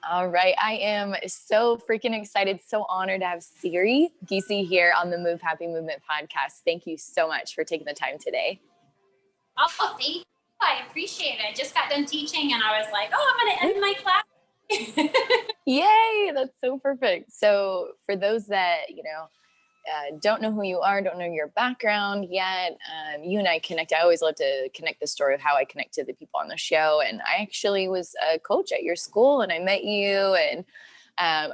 All right. I am so freaking excited, so honored to have Siri Gese here on the Move Happy Movement podcast. Thank you so much for taking the time today. Oh, thank you. I appreciate it. I just got done teaching and I was like, I'm going to end my class. Yay. That's so perfect. So for those that, don't know who you are, don't know your background yet, you and I connect. I always love to connect the story of how I connect to the people on the show. And I actually was a coach at your school and I met you, and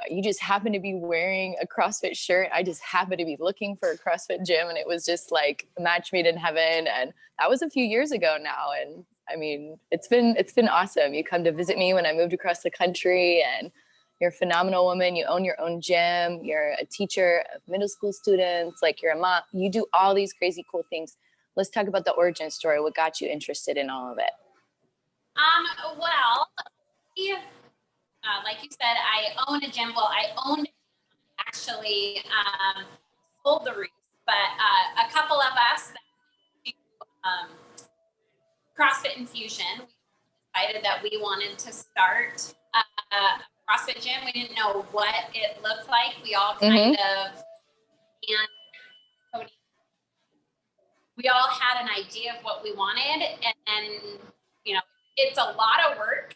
you just happened to be wearing a CrossFit shirt. I just happened to be looking for a CrossFit gym, and it was just like a match made in heaven. And that was a few years ago now. And I mean, it's been awesome. You come to visit me when I moved across the country, and you're a phenomenal woman. You own your own gym. You're a teacher of middle school students. Like, you're a mom. You do all these crazy cool things. Let's talk about the origin story. What got you interested in all of it? Well, like you said, I own a gym. Well, I owned actually sold the roof, but a couple of us that do CrossFit Infusion, we decided that we wanted to start a CrossFit gym. We didn't know what it looked like. We all kind of, and Cody, we all had an idea of what we wanted, and it's a lot of work.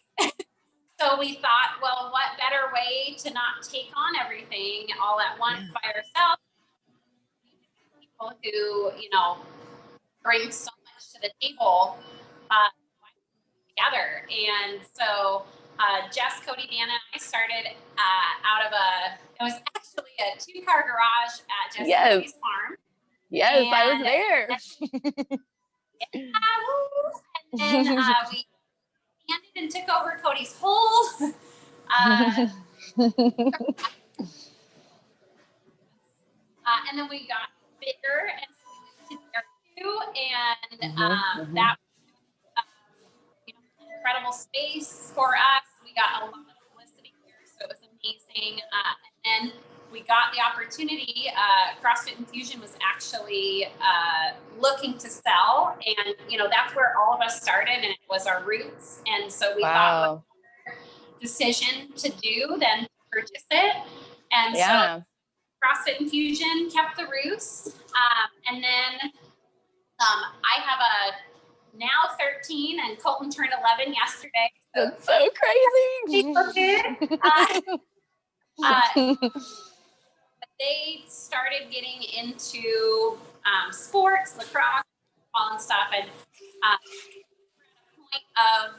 So we thought, well, what better way to not take on everything all at once by ourselves? People who, bring so much to the table together. And so Jess, Cody, Dan, and I started out of it was actually a 2-car garage at Jess and Cody's farm. Yes, and I was there. And then we handed and took over Cody's whole and then we got bigger, and so we moved to there too, and that incredible space for us. We got a lot of publicity here, so it was amazing. And then we got the opportunity. CrossFit Infusion was actually looking to sell, and that's where all of us started, and it was our roots. And so we thought, what decision to do than to purchase it. And so CrossFit Infusion kept the roots, and then I have a now 13, and Colton turned 11 yesterday. That's so crazy. They started getting into sports, lacrosse, football, and stuff, and we're at a point of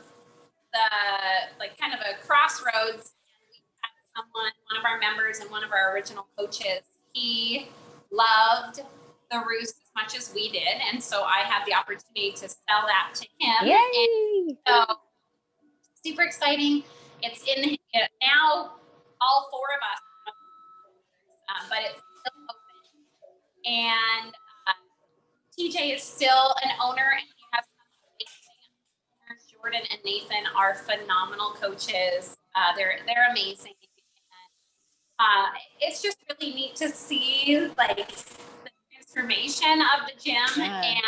the kind of a crossroads. And we had one of our members and one of our original coaches. He loved the roost as much as we did, and so I had the opportunity to sell that to him. Yay! And so super exciting. It's in now, all 4 of us. But it's still open. And TJ is still an owner, and he has some amazing owners. Jordan and Nathan are phenomenal coaches. They're amazing. And, it's just really neat to see the transformation of the gym. And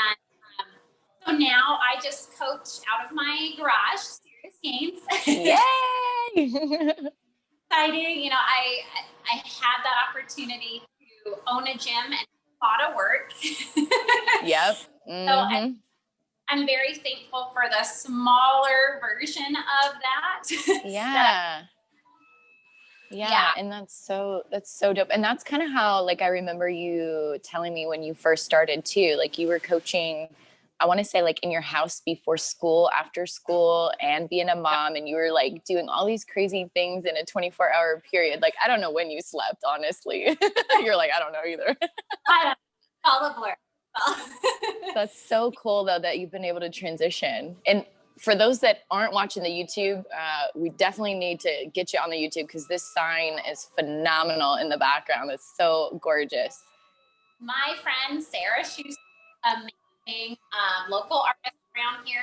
so now I just coach out of my garage, Siris Games. Yay! Exciting. I had that opportunity to own a gym, and a lot of work. Yep. So I'm very thankful for the smaller version of that. Yeah. And that's so dope. And that's kind of how, I remember you telling me when you first started too, you were coaching, I want to say in your house before school, after school, and being a mom, and you were doing all these crazy things in a 24-hour period. I don't know when you slept, honestly. You're I don't know either. I don't know. All a blur. That's so cool though, that you've been able to transition. And for those that aren't watching the YouTube, we definitely need to get you on the YouTube, because this sign is phenomenal in the background. It's so gorgeous. My friend, Sarah, she's amazing. Local artist around here.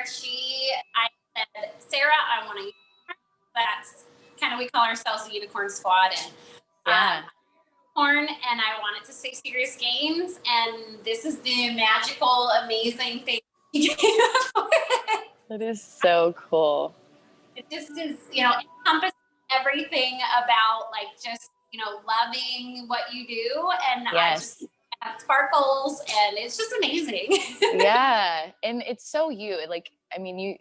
I said, Sarah, I want to use her. That's kind of, we call ourselves the Unicorn Squad. And unicorn, and I wanted to say Siris Games, and this is the magical, amazing thing. That is so cool. It just is, encompasses everything about like just, you know, loving what you do. And I just have sparkles and it's just amazing. Yeah. And it's so you, like, I mean,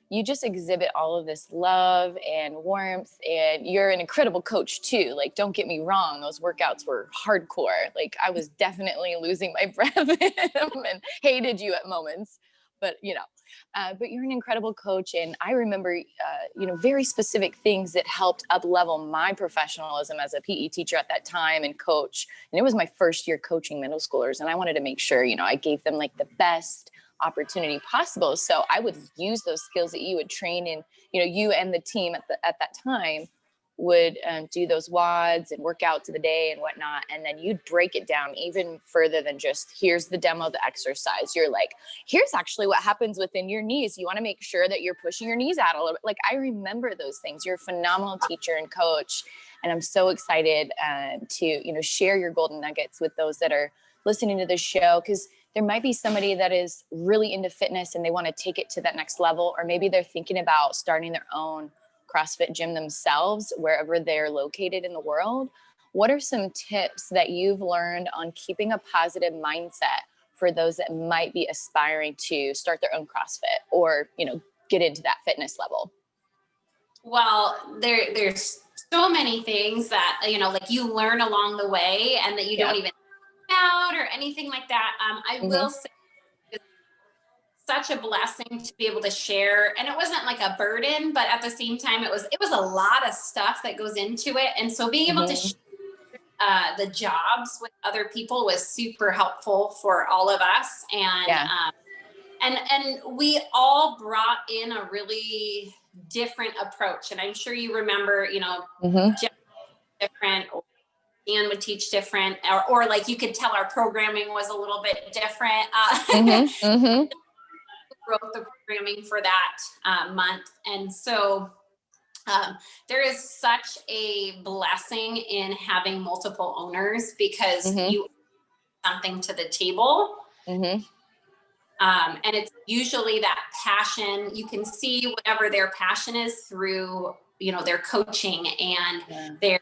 you just exhibit all of this love and warmth, and you're an incredible coach too. Like, don't get me wrong. Those workouts were hardcore. Like, I was definitely losing my breath in them and hated you at moments, but you know, but you're an incredible coach. And I remember, you know, very specific things that helped up level my professionalism as a PE teacher at that time and coach. And it was my first year coaching middle schoolers. And I wanted to make sure, you know, I gave them like the best opportunity possible. So I would use those skills that you would train in, you know, you and the team at that time would do those WODs and workouts of the day and whatnot. And then you'd break it down even further than just, here's the demo of the exercise. You're like, here's actually what happens within your knees. You want to make sure that you're pushing your knees out a little bit. Like, I remember those things. You're a phenomenal teacher and coach. And I'm so excited to, you know, share your golden nuggets with those that are listening to this show, because there might be somebody that is really into fitness and they want to take it to that next level, or maybe they're thinking about starting their own CrossFit gym themselves, wherever they're located in the world. What are some tips that you've learned on keeping a positive mindset for those that might be aspiring to start their own CrossFit or, you know, get into that fitness level? Well, there's so many things that, you know, like you learn along the way and that you don't even out or anything like that. I will say it's such a blessing to be able to share, and it wasn't like a burden, but at the same time, it was a lot of stuff that goes into it. And so being able to share the jobs with other people was super helpful for all of us. And we all brought in a really different approach. And I'm sure you remember, you know, different, Dan would teach different, or like you could tell our programming was a little bit different. Wrote the programming for that month. And so there is such a blessing in having multiple owners, because you bring something to the table. And it's usually that passion. You can see whatever their passion is through, you know, their coaching and their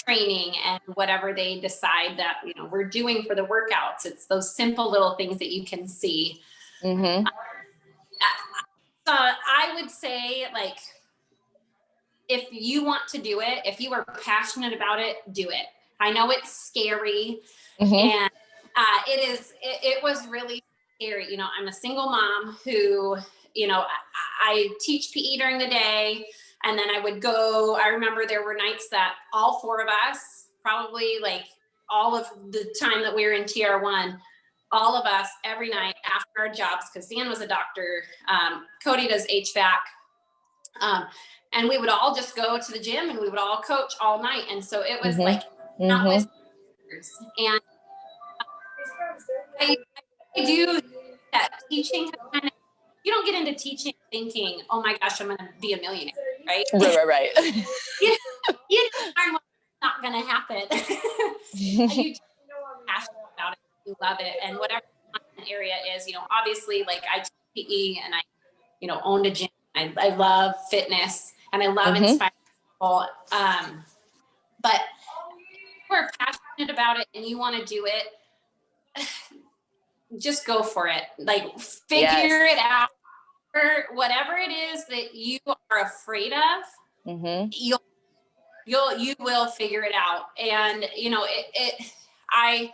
training and whatever they decide that, you know, we're doing for the workouts. It's those simple little things that you can see. So I would say, like, if you want to do it, if you are passionate about it, do it. I know it's scary, and it was really scary. You know, I'm a single mom who, you know, I teach PE during the day. And then I would go, I remember there were nights that all four of us, probably like all of the time that we were in TR1, all of us every night after our jobs, because Dan was a doctor, Cody does HVAC, and we would all just go to the gym and we would all coach all night. And so it was like countless years. And I do that teaching has kind of, you don't get into teaching thinking, oh my gosh, I'm going to be a millionaire, right? Right. you know, not going to happen. You are passionate about it, you love it, and whatever area is, you know, obviously, like I teach PE and I, you know, owned a gym. I love fitness and I love inspiring people. But if you're passionate about it and you want to do it, just go for it. Like, figure it out. Whatever it is that you are afraid of, you will figure it out. And you know, I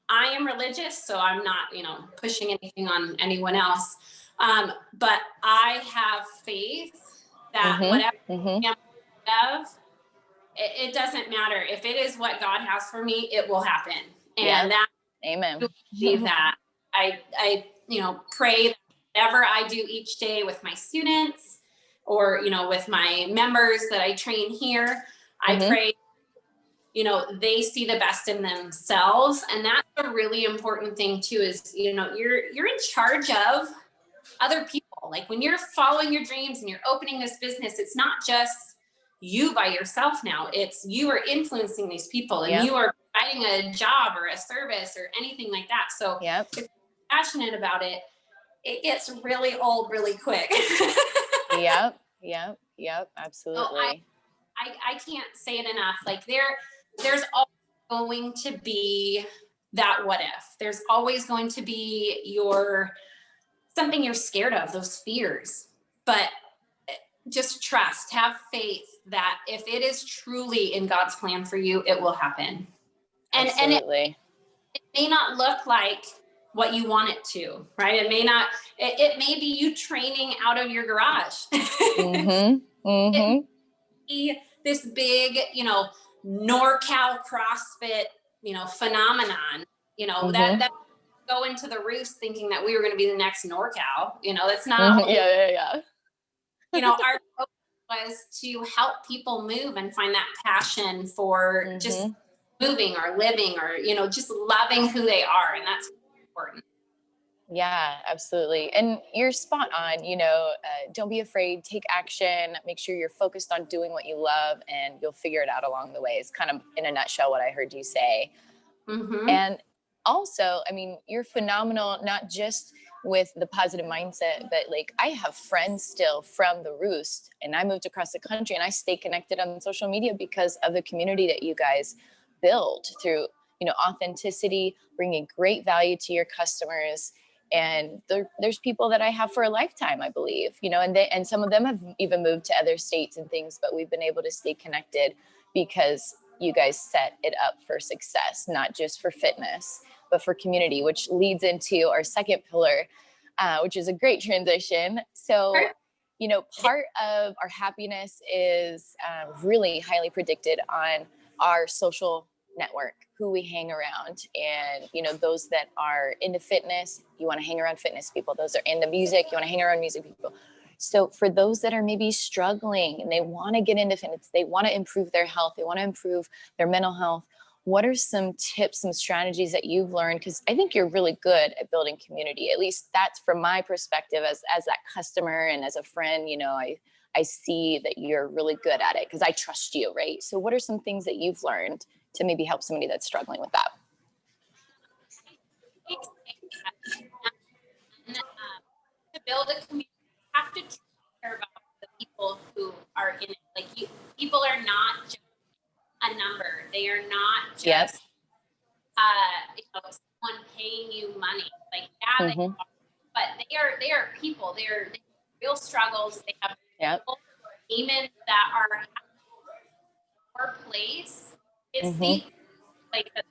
am religious, so I'm not, you know, pushing anything on anyone else. But I have faith that whatever I'm of, it doesn't matter. If it is what God has for me, it will happen. And that, amen. Believe that. I, you know, pray that whatever I do each day with my students, or, you know, with my members that I train here, I pray, you know, they see the best in themselves. And that's a really important thing too, is, you know, you're in charge of other people. Like, when you're following your dreams and you're opening this business, it's not just you by yourself now. It's you are influencing these people, and you are providing a job or a service or anything like that. So if you're passionate about it, it gets really old really quick. Yep. Absolutely. So I can't say it enough. Like there's always going to be that what if. There's always going to be something you're scared of, those fears. But just trust, have faith that if it is truly in God's plan for you, it will happen. And Absolutely. it may not look like what you want it to, right? It may be you training out of your garage. Mm-hmm. Mm-hmm. It may be this big, NorCal CrossFit, phenomenon, that go into the roost thinking that we were going to be the next NorCal, that's not. Mm-hmm. Yeah. Our focus was to help people move and find that passion for just moving or living or, just loving who they are. And that's important. Yeah, absolutely. And you're spot on, don't be afraid, take action, make sure you're focused on doing what you love, and you'll figure it out along the way is kind of in a nutshell what I heard you say. Mm-hmm. And also, I mean, you're phenomenal, not just with the positive mindset, but like I have friends still from the Roost, and I moved across the country and I stay connected on social media because of the community that you guys build through, authenticity, bringing great value to your customers. And there's people that I have for a lifetime, I believe, and some of them have even moved to other states and things, but we've been able to stay connected because you guys set it up for success, not just for fitness, but for community, which leads into our second pillar, which is a great transition. So, part of our happiness is really highly predicted on our social network, who we hang around. And, those that are into fitness, you want to hang around fitness people. Those are into music, you want to hang around music people. So for those that are maybe struggling and they want to get into fitness, they want to improve their health, they want to improve their mental health, what are some tips, some strategies that you've learned? Because I think you're really good at building community. At least that's from my perspective as that customer and as a friend, I see that you're really good at it because I trust you, right? So what are some things that you've learned to maybe help somebody that's struggling with that? To build a community, you have to care about the people who are in it. Like people are not just a number. They are not just someone paying you money. Like they are, but they are people. They have real struggles. They have demons that are our place. It's the place that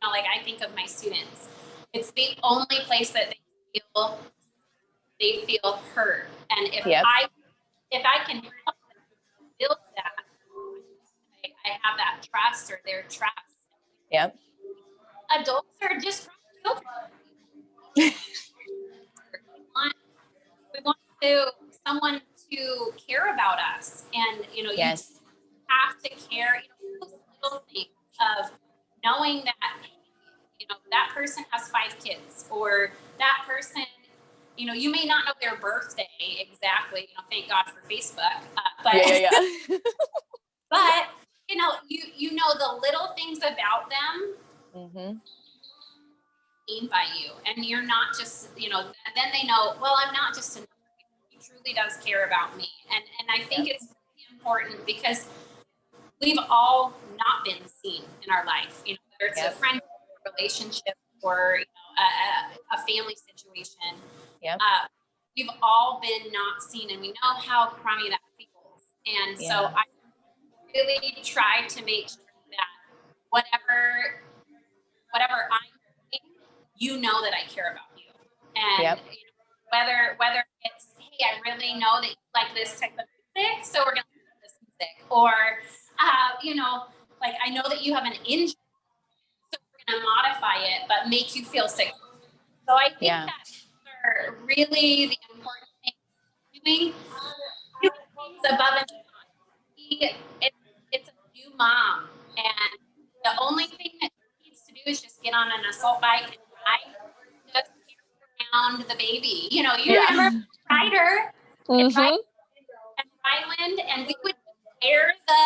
like I think of my students. It's the only place that they feel heard. And if I can help them build that, I have that trust or their trust. Yep. Adults are just children. we want someone to care about us, and you have to care. Those little things of knowing that that person has 5 kids, or that person, you may not know their birthday exactly. Thank God for Facebook. But but you know the little things about them. By you, and you're not just then they know, well, I'm not just a number. He truly does care about me, and I think it's really important because we've all not been seen in our life, whether it's a friend relationship or a family situation. We've all been not seen, and we know how crummy that feels. And so I really try to make sure that whatever I'm know that I care about you. And whether it's, hey, I really know that you like this type of music, so we're going to listen to this music. Or, like I know that you have an injury, so we're going to modify it, but make you feel sick. So I think that's really the important thing. Doing things above and beyond. It's a new mom, and the only thing that she needs to do is just get on an assault bike and ride, just around the baby. You remember Ryder and Ryland, and we would wear the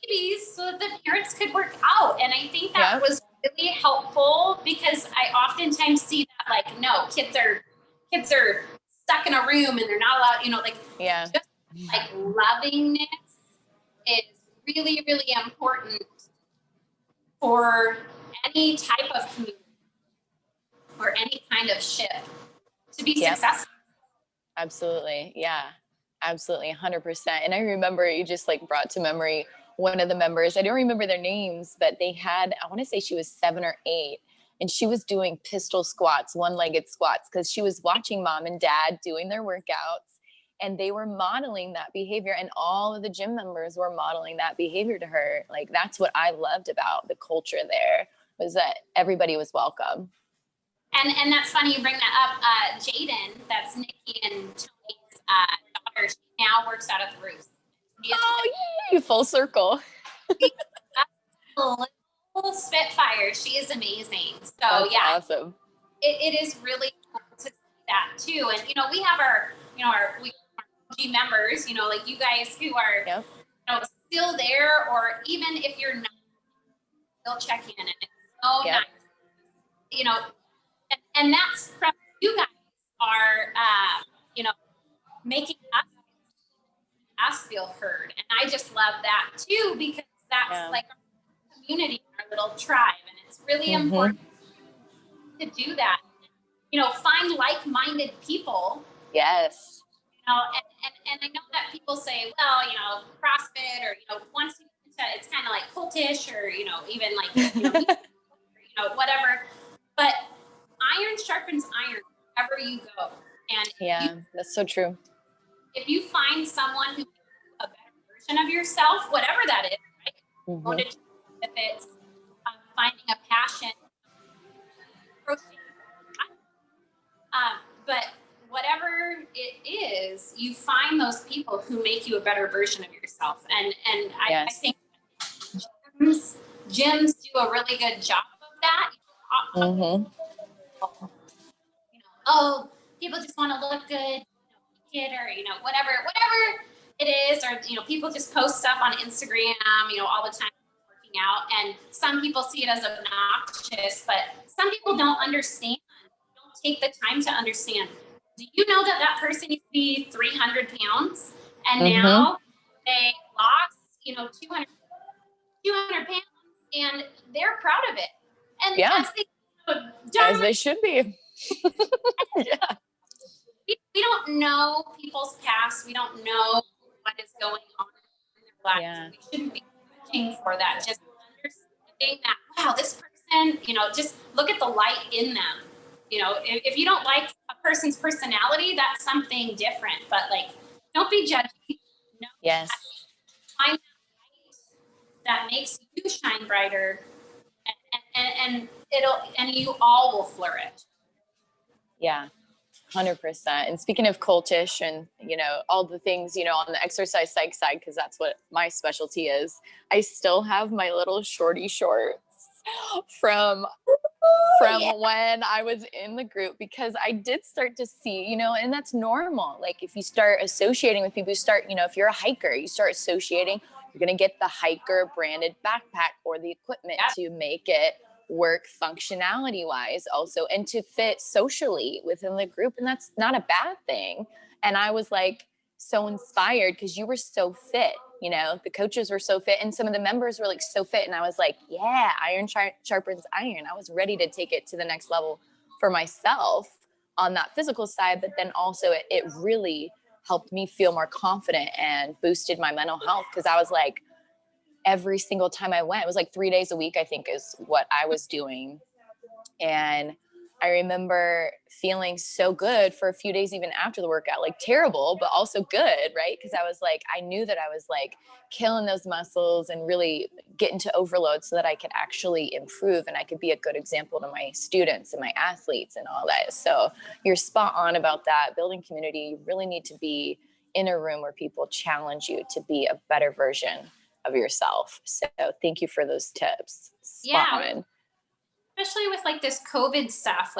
babies so that the parents could work out. And I think that was really helpful because I oftentimes see that, like, no, kids are stuck in a room and they're not allowed, just like lovingness is really, really important for any type of community or any kind of shift to be successful. Absolutely. Yeah, absolutely. 100%. And I remember you just like brought to memory one of the members. I don't remember their names, but they had, I want to say she was 7 or 8, and she was doing pistol squats, one-legged squats, because she was watching mom and dad doing their workouts, and they were modeling that behavior, and all of the gym members were modeling that behavior to her. Like, that's what I loved about the culture there, was that everybody was welcome. And that's funny you bring that up. Jaden, that's Nikki and Tony's daughter, she now works out at the Roost. Oh, yay, full circle. A little spitfire. She is amazing. So that's awesome. It is really cool to see that too. And we have our OG members, like you guys who are still there, or even if you're not, still check in, and it's so nice. And that's from you guys are making us feel heard. And I just love that too, because that's like our community, our little tribe. And it's really important to do that. Find like-minded people. Yes. And I know that people say, well, CrossFit or, once you get into, it's kind of like cultish, or, even like, whatever. But iron sharpens iron wherever you go. And that's so true. If you find someone who is a better version of yourself, whatever that is, right? If it's finding a passion, but whatever it is, you find those people who make you a better version of yourself. And I think gyms do a really good job of that. People just want to look good, or whatever it is, or people just post stuff on Instagram, all the time working out, and some people see it as obnoxious, but some people don't understand, don't take the time to understand. Do you know that person used to be 300 pounds and now they lost 200 pounds, and they're proud of it, and as they should be. We don't know people's past. We don't know what is going on in their lives. We shouldn't be searching for that. Just understanding that, wow, this person, just look at the light in them. If you don't like a person's personality, that's something different. But don't be judgy. Find that makes you shine brighter, and you all will flourish. 100%. And speaking of cultish and, all the things, on the exercise psych side, because that's what my specialty is, I still have my little shorty shorts from when I was in the group, because I did start to see, and that's normal. Like, if you start associating with people, you start, if you're a hiker, you start associating, you're going to get the hiker branded backpack or the equipment to make it work functionality wise also, and to fit socially within the group. And that's not a bad thing. And I was like so inspired because you were so fit, the coaches were so fit, and some of the members were like so fit. And I was like, iron sharpens iron. I was ready to take it to the next level for myself on that physical side. But then also it really helped me feel more confident and boosted my mental health, because I was like, every single time I went, it was like 3 days a week, I think is what I was doing. And I remember feeling so good for a few days, even after the workout, like terrible, but also good, right? Because I was like, I knew that I was like killing those muscles and really getting to overload so that I could actually improve and I could be a good example to my students and my athletes and all that. So you're spot on about that. Building community, you really need to be in a room where people challenge you to be a better version of yourself. So thank you for those tips. Spot on. Especially with this COVID stuff,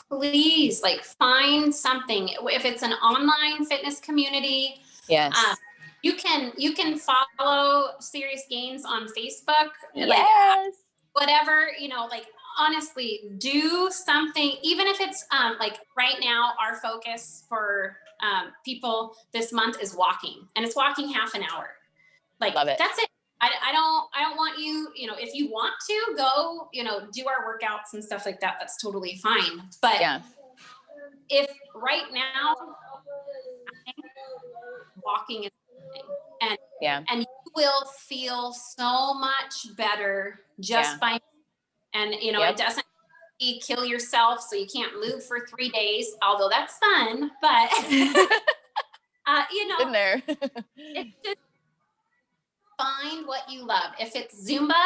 please find something. If it's an online fitness community, you can follow Serious Gains on Facebook. Whatever, honestly, do something, even if it's right now our focus for people this month is walking, and it's walking half an hour. Like, Love it. That's it. I don't want you, if you want to go, do our workouts and stuff like that, that's totally fine. But if right now walking is and you will feel so much better just by, and it doesn't kill yourself so you can't move for 3 days, although that's fun, but in there. It's just find what you love. If it's Zumba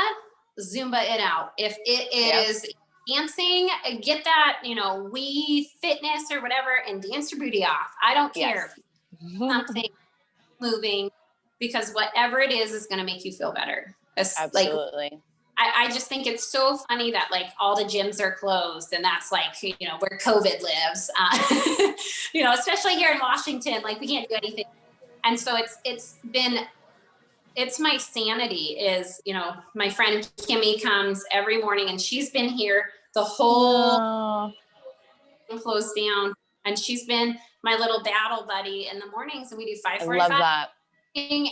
it out. If it is dancing, get that, Wii Fitness or whatever, and dance your booty off. I don't care. Something moving, because whatever it is going to make you feel better. Absolutely. Like, I just think it's so funny that like all the gyms are closed, and that's like, where COVID lives, especially here in Washington, like we can't do anything. And so it's my sanity is, my friend Kimmy comes every morning, and she's been here the whole closed down, and she's been my little battle buddy in the mornings, and we do 5:45. I love that. And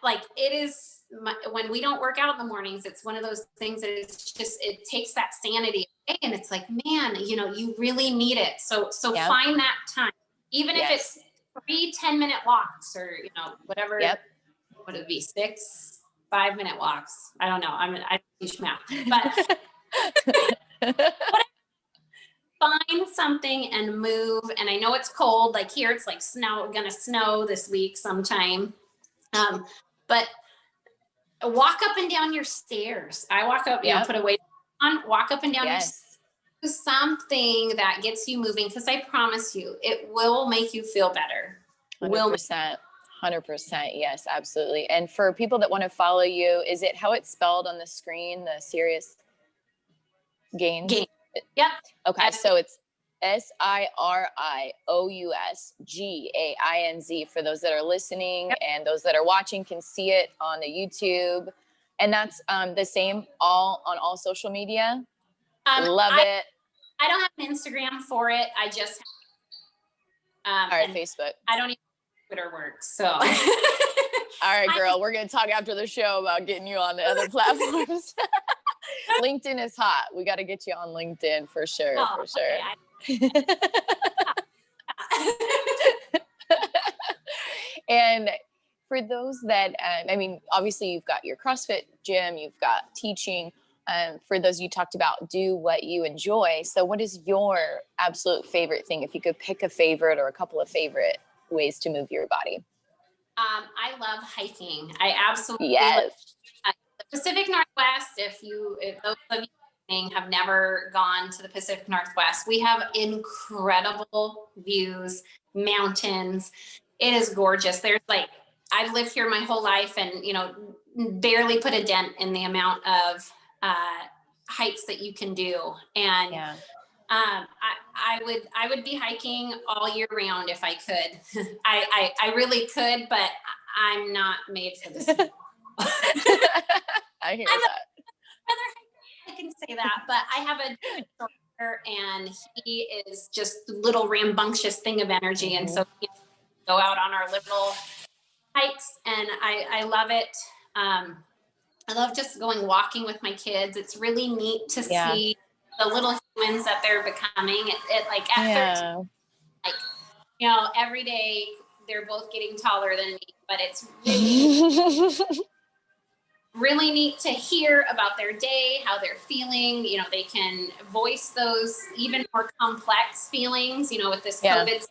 like, it is when we don't work out in the mornings, it's one of those things that it's just, it takes that sanity away, and it's like, man, you really need it. So find that time, even if it's 3 10-minute walks, or whatever. Would it be 6 5-minute walks? I don't know. I don't teach math, but find something and move. And I know it's cold, like here it's like gonna snow this week sometime. But walk up and down your stairs. I walk up, put a weight on, walk up and down your stairs. Do something that gets you moving, because I promise you, it will make you feel better. 100%. 100%. Yes, absolutely. And for people that want to follow you, is it how it's spelled on the screen, the Siris Gains? Yep. Okay. So it's SiriusGainz for those that are listening, and those that are watching can see it on the YouTube. And that's the same on all social media. Love it. I don't have an Instagram for it. I just all right, Facebook. I don't even Twitter works. So all right, girl, we're gonna talk after the show about getting you on the other platforms. LinkedIn is hot. We got to get you on LinkedIn for sure. Okay. And for those that, obviously you've got your CrossFit gym, you've got teaching. For those you talked about, do what you enjoy. So what is your absolute favorite thing? If you could pick a favorite or a couple of favorite ways to move your body. I love hiking. I absolutely love the Pacific Northwest. If those of you have never gone to the Pacific Northwest, we have incredible views, mountains. It is gorgeous. There's I've lived here my whole life, and barely put a dent in the amount of hikes that you can do. And I would be hiking all year round if I could. I really could, but I'm not made for this. I hear that. I can say that, but I have a daughter, and he is just a little rambunctious thing of energy. And so we go out on our little hikes, and I love it. I love just going walking with my kids. It's really neat to see the little humans that they're becoming. At 13, every day they're both getting taller than me, but it's really really neat to hear about their day, how they're feeling. They can voice those even more complex feelings, with this COVID.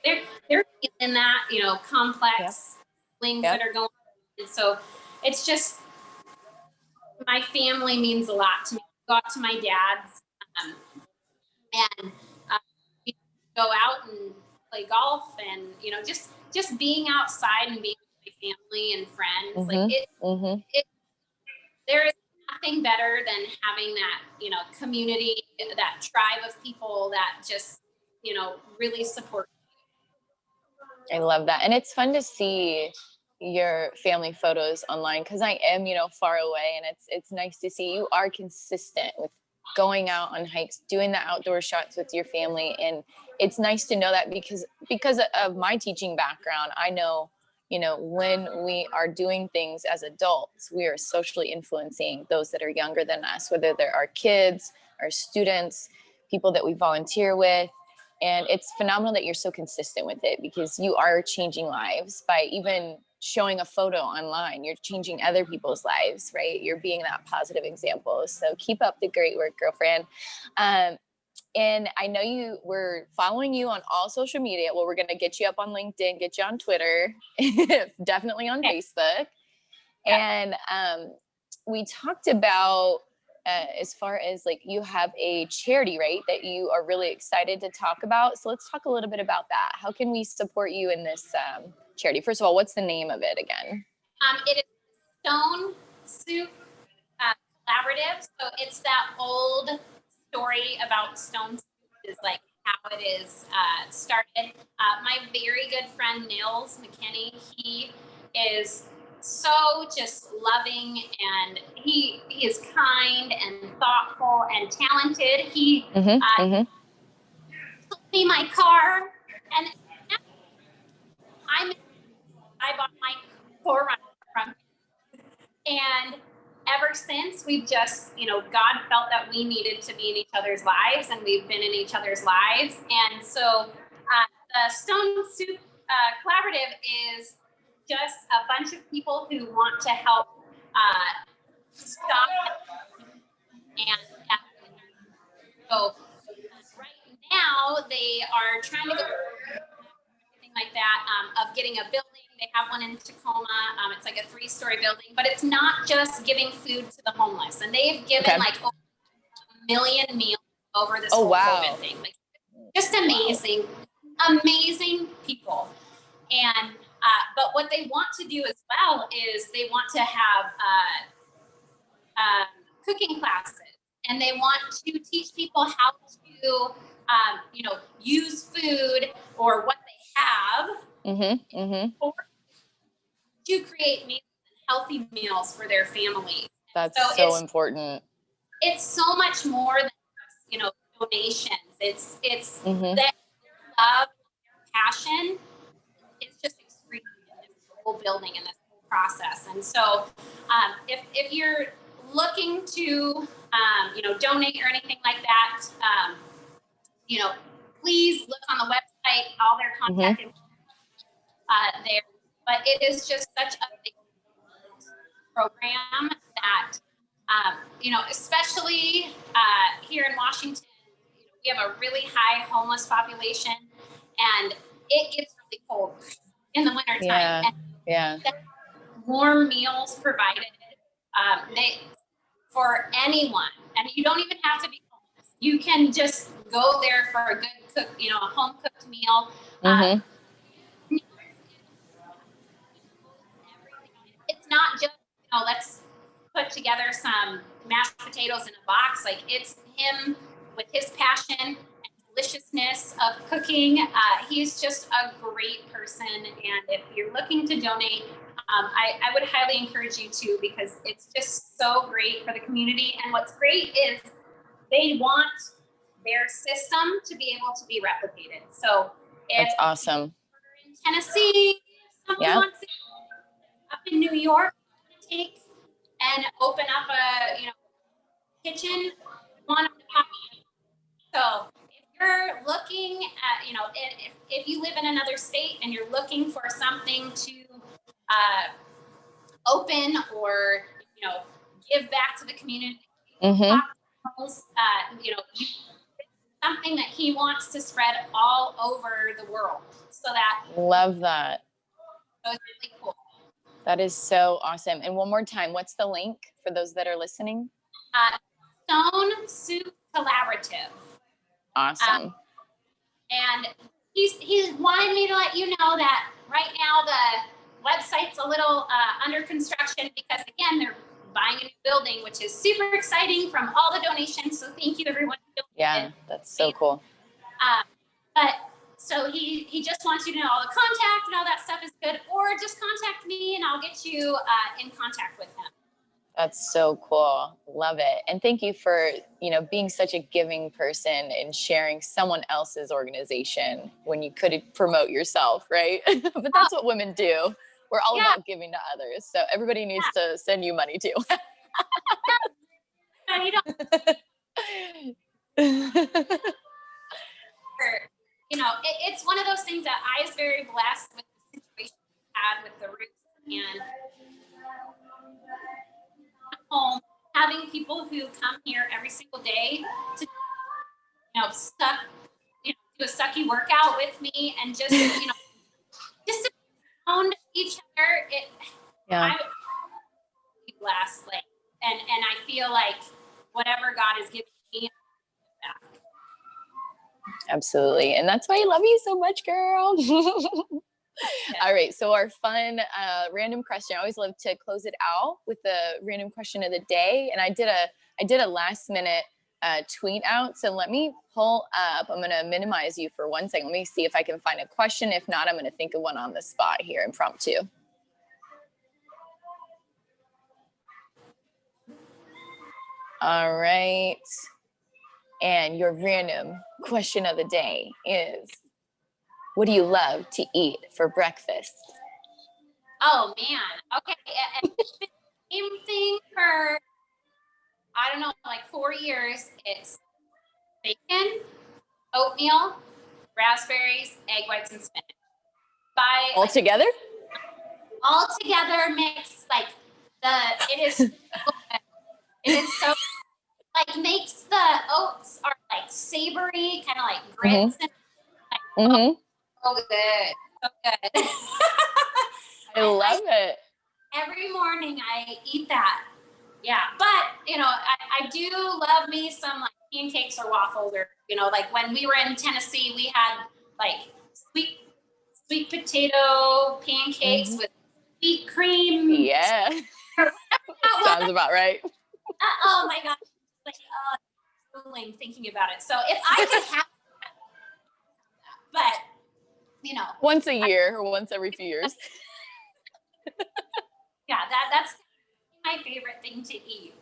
They're feeling that, complex feelings that are going on. And so it's just, my family means a lot to me. I go out to my dad's and we go out and play golf, and just being outside and being with my family and friends. There is nothing better than having that community, that tribe of people that just really support you. I love that. And it's fun to see your family photos online, because I am far away, and it's nice to see you are consistent with going out on hikes, doing the outdoor shots with your family. And it's nice to know that because of my teaching background, I know, when we are doing things as adults, we are socially influencing those that are younger than us, whether they're our kids, our students, people that we volunteer with. And it's phenomenal that you're so consistent with it, because you are changing lives by even showing a photo online. You're changing other people's lives, right? You're being that positive example. So keep up the great work, girlfriend. And I know we're following you on all social media. Well, we're going to get you up on LinkedIn, get you on Twitter, definitely on Facebook. And we talked about, as far as like, you have a charity, right, that you are really excited to talk about. So let's talk a little bit about that. How can we support you in this charity? First of all, what's the name of it again? It is Stone Soup Collaborative. So it's that old story about Stone Soup, is like how it is started. My very good friend Nils McKinney, he is so just loving, and he is kind and thoughtful and talented. He sold me my car, and I bought my Forerunner from him. And ever since, we've just, God felt that we needed to be in each other's lives, and we've been in each other's lives. And so the Stone Soup Collaborative is just a bunch of people who want to help stop and so right now they are trying to go anything like that of getting a building. They have one in Tacoma. It's like a 3-story building, but it's not just giving food to the homeless. And they've given like over 1 million meals over this whole COVID thing. Like, just amazing, amazing people. And but what they want to do as well is they want to have cooking classes, and they want to teach people how to use food or what they have or to create meals and healthy meals for their families. That's so important. It's so much more than donations. It's that love, passion is just extreme in this whole building and this whole process. And so if you're looking to donate or anything like that, please look on the website, all their contact information there. But it is just such a big program that especially here in Washington, we have a really high homeless population, and it gets really cold in the wintertime. And warm meals provided for anyone, and you don't even have to be homeless. You can just go there for a good a home cooked meal. It's not just let's put together some mashed potatoes in a box. Like, it's him with his passion and deliciousness of cooking. He's just a great person, and if you're looking to donate, I would highly encourage you to, because it's just so great for the community. And what's great is they want their system to be able to be replicated. So that's awesome. In Tennessee, someone wants to up in New York, take and open up a kitchen, want them to pop in. So if you're looking at if you live in another state and you're looking for something to open or give back to the community, something that he wants to spread all over the world. So that love that. So it's really cool. That is so awesome. And one more time, what's the link for those that are listening? Stone Soup Collaborative. Awesome. And he's wanted me to let you know that right now the website's a little under construction, because again, they're buying a new building, which is super exciting from all the donations. So thank you everyone. That's so cool. But so he just wants you to know all the contact and all that stuff is good, or just contact me and I'll get you in contact with him. That's so cool. Love it. And thank you for, being such a giving person and sharing someone else's organization when you could promote yourself, right? But that's what women do. We're all Yeah. about giving to others. So everybody needs to send you money too. No, you don't. It's one of those things that I was very blessed with the situation we had with the roots and home, having people who come here every single day to, do a sucky workout with me and just, just to pound each other. I would be blessed, and I feel like whatever God is giving me, back. Absolutely. And that's why I love you so much, girl. All right. So our fun random question. I always love to close it out with the random question of the day. And I did a last minute tweet out. So let me pull up. I'm going to minimize you for 1 second. Let me see if I can find a question. If not, I'm going to think of one on the spot here, impromptu. All right. And your random question of the day is, what do you love to eat for breakfast? Oh man. Okay. It's been the same thing for, I don't know, like 4 years. It's bacon, oatmeal, raspberries, egg whites, and spinach. All together? All together mixed, it is so good. It is so makes the oats are savory, kind of like grits. Mm-hmm. So good. So good. I love it. Every morning I eat that. Yeah. But, I do love me some pancakes or waffles, or, when we were in Tennessee, we had sweet potato pancakes with sweet cream. Yeah. Sounds about right. Oh my God. Thinking about it. So if I could have but once a year or once every few years. Yeah, that's my favorite thing to eat.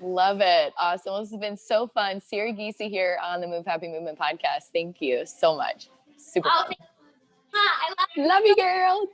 Love it. Awesome. Well, this has been so fun. Siri Gese here on the Move Happy Movement podcast. Thank you so much. Super fun. I love you, girl.